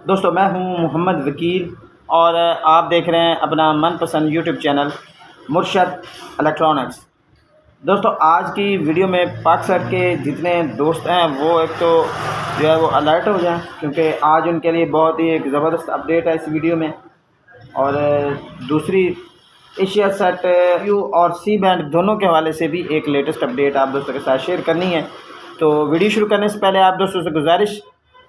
दोस्तों मैं हूं मोहम्मद वकील और आप देख रहे हैं अपना मनपसंद यूट्यूब चैनल मुर्शद इलेक्ट्रॉनिक्स। दोस्तों आज की वीडियो में पाकसर के जितने दोस्त हैं वो एक तो जो है वो अलर्ट हो जाएं, क्योंकि आज उनके लिए बहुत ही एक ज़बरदस्त अपडेट है इस वीडियो में। और दूसरी एशिया सेट यू और सी बैंड दोनों के हवाले से भी एक लेटेस्ट अपडेट आप दोस्तों के साथ शेयर करनी है। तो वीडियो शुरू करने से पहले आप दोस्तों से गुजारिश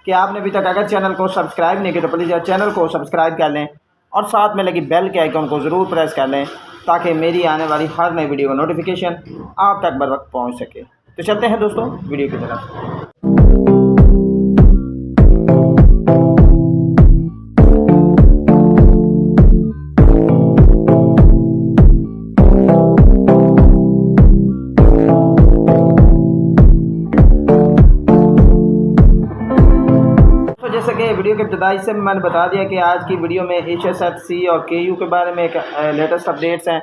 कि आपने अभी तक अगर चैनल को सब्सक्राइब नहीं किया तो प्लीज़ चैनल को सब्सक्राइब कर लें और साथ में लगी बेल के आइकन को ज़रूर प्रेस कर लें ताकि मेरी आने वाली हर नई वीडियो का नोटिफिकेशन आप तक बर वक्त पहुँच सके। तो चलते हैं दोस्तों वीडियो की तरफ। जैसे कि वीडियो के इब्तिदाई से मैंने बता दिया कि आज की वीडियो में HSFC और KU के बारे में एक लेटेस्ट अपडेट्स हैं,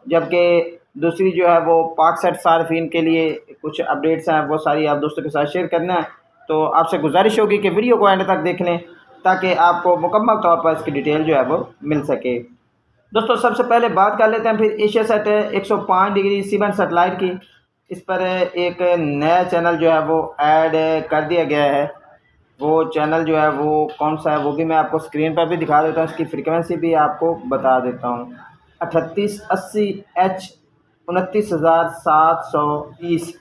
जबकि दूसरी जो है वो पाकसेट सार्फिन के लिए कुछ अपडेट्स हैं, वो सारी आप दोस्तों के साथ शेयर करना है। तो आपसे गुजारिश होगी कि वीडियो को एंड तक देख लें ताकि आपको मुकम्मल तौर पर इसकी डिटेल जो है वो मिल सके। दोस्तों सबसे पहले बात कर लेते हैं फिर AsiaSat 105 degree C band satellite की। इस पर एक नया चैनल जो है वो ऐड कर दिया गया है। वो चैनल जो है वो कौन सा है वो भी मैं आपको स्क्रीन पर भी दिखा देता हूँ, इसकी फ्रीक्वेंसी भी आपको बता देता हूँ। 3880H 29,720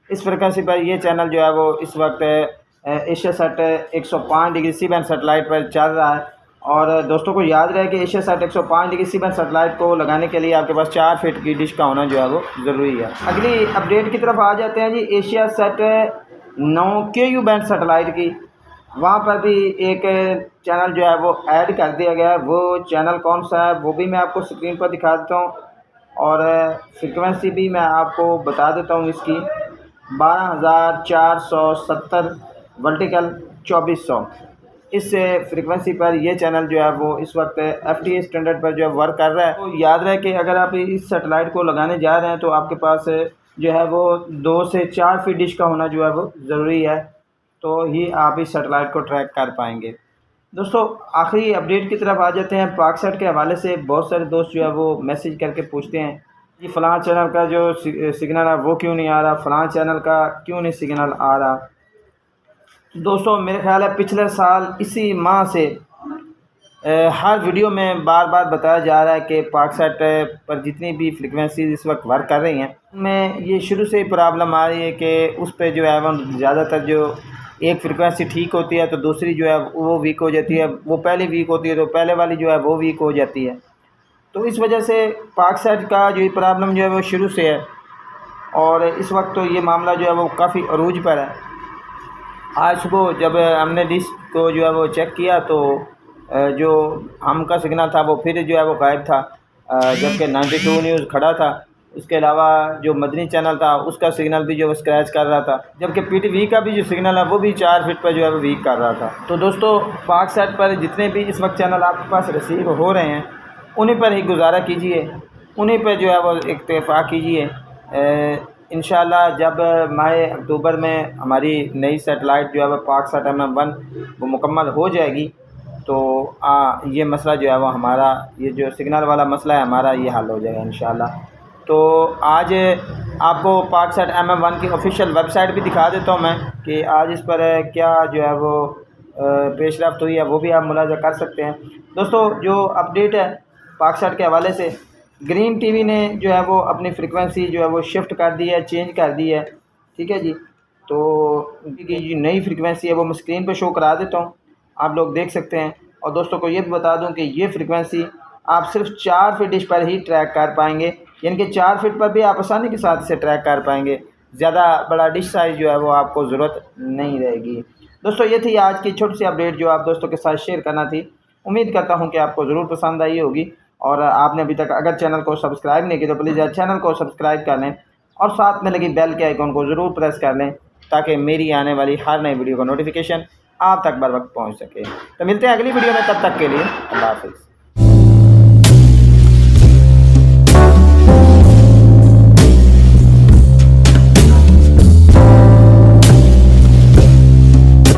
इस फ्रीक्वेंसी पर ये चैनल जो है वो इस वक्त AsiaSat 105 degree C band satellite पर चल रहा है। और दोस्तों को याद रहे कि AsiaSat 105 degree C band satellite को लगाने के लिए आपके पास 4 फीट की डिश का होना जो है वो ज़रूरी है। अगली अपडेट की तरफ आ जाते हैं जी, Asia set 9 KU band satellite की। वहाँ पर भी एक चैनल जो है वो ऐड कर दिया गया है। वो चैनल कौन सा है वो भी मैं आपको स्क्रीन पर दिखा देता हूँ और फ्रिक्वेंसी भी मैं आपको बता देता हूँ इसकी 12,470 वर्टिकल 2400 इस फ्रिक्वेंसी पर ये चैनल जो है वो इस वक्त FTA स्टैंडर्ड पर जो है वर्क कर रहा है। तो याद रहे कि अगर आप इस सेटेलाइट को लगाने जा रहे हैं तो आपके पास जो है वो 2 से 4 फीट डिश का होना जो है वो ज़रूरी है, तो ही आप इस सेटेलाइट को ट्रैक कर पाएंगे। दोस्तों आखिरी अपडेट की तरफ आ जाते हैं। पाकसेट के हवाले से बहुत सारे दोस्त जो है वो मैसेज करके पूछते हैं कि फ़लाँ चैनल का जो सिग्नल है वो क्यों नहीं आ रहा, फ़लाँ चैनल का क्यों नहीं सिग्नल आ रहा। दोस्तों मेरे ख्याल है पिछले साल इसी माह से हर वीडियो में बार बार बताया जा रहा है कि पाकसेट पर जितनी भी फ्रिक्वेंसी इस वक्त वर्क कर रही हैं उनमें ये शुरू से ही प्रॉब्लम आ रही है कि उस पर जो है वो ज़्यादातर जो एक फ्रिक्वेंसी ठीक होती है तो दूसरी जो है वो वीक हो जाती है, वो पहले वीक होती है तो पहले वाली जो है वो वीक हो जाती है। तो इस वजह से पाकसेट का जो ये प्रॉब्लम जो है वो शुरू से है और इस वक्त तो ये मामला जो है वो काफ़ी अरूज पर है। आज सुबह जब हमने डिश को जो है वो चेक किया तो जो हम का सिग्नल था वो फिर जो है वो गायब था, जबकि 92 न्यूज़ खड़ा था। उसके अलावा जो मदनी चैनल था उसका सिग्नल भी जो है स्क्रैच कर रहा था, जबकि PTV का भी जो सिग्नल है वो भी 4 फीट पर जो है वो वीक कर रहा था। तो दोस्तों पाकसेट पर जितने भी इस वक्त चैनल आपके पास रिसीव हो रहे हैं उन्हीं पर ही गुजारा कीजिए, उन्हीं पर जो है वो इत्तेफाक कीजिए। इंशाल्लाह जब माह अक्टूबर में हमारी नई सेटेलाइट जो है वो पाकसेट MM1 वो मुकम्मल हो जाएगी तो ये मसला जो है वो हमारा ये जो सिग्नल वाला मसला है हमारा ये हल हो जाएगा इंशाल्लाह। तो आज आपको पाकसेट MM1 की ऑफिशियल वेबसाइट भी दिखा देता हूँ मैं कि आज इस पर क्या जो है वो पेशरफ्त हुई है, वो भी आप मुलाजा कर सकते हैं। दोस्तों जो अपडेट है पाकसेट के हवाले से, ग्रीन TV ने जो है वो अपनी फ्रिक्वेंसी जो है वो शिफ्ट कर दी है, चेंज कर दी है। ठीक है जी, तो जो नई फ्रिक्वेंसी है वो मैं स्क्रीन पर शो करा देता हूँ, आप लोग देख सकते हैं। और दोस्तों को ये भी बता दूँ कि ये फ्रिक्वेंसी आप सिर्फ 4 फीट डिश पर ही ट्रैक कर पाएंगे, यानी कि 4 फीट पर भी आप आसानी के साथ इसे ट्रैक कर पाएंगे। ज़्यादा बड़ा डिश साइज़ जो है वो आपको ज़रूरत नहीं रहेगी। दोस्तों ये थी आज की छोटी सी अपडेट जो आप दोस्तों के साथ शेयर करना थी। उम्मीद करता हूँ कि आपको ज़रूर पसंद आई होगी और आपने अभी तक अगर चैनल को सब्सक्राइब नहीं किया तो प्लीज़ चैनल को सब्सक्राइब कर लें और साथ में लगी बेल के आइकन को ज़रूर प्रेस कर लें ताकि मेरी आने वाली हर नई वीडियो का नोटिफिकेशन आप तक बर वक्त पहुँच सके। तो मिलते हैं अगली वीडियो में, तब तक के लिए अल्लाह हाफ़िज़।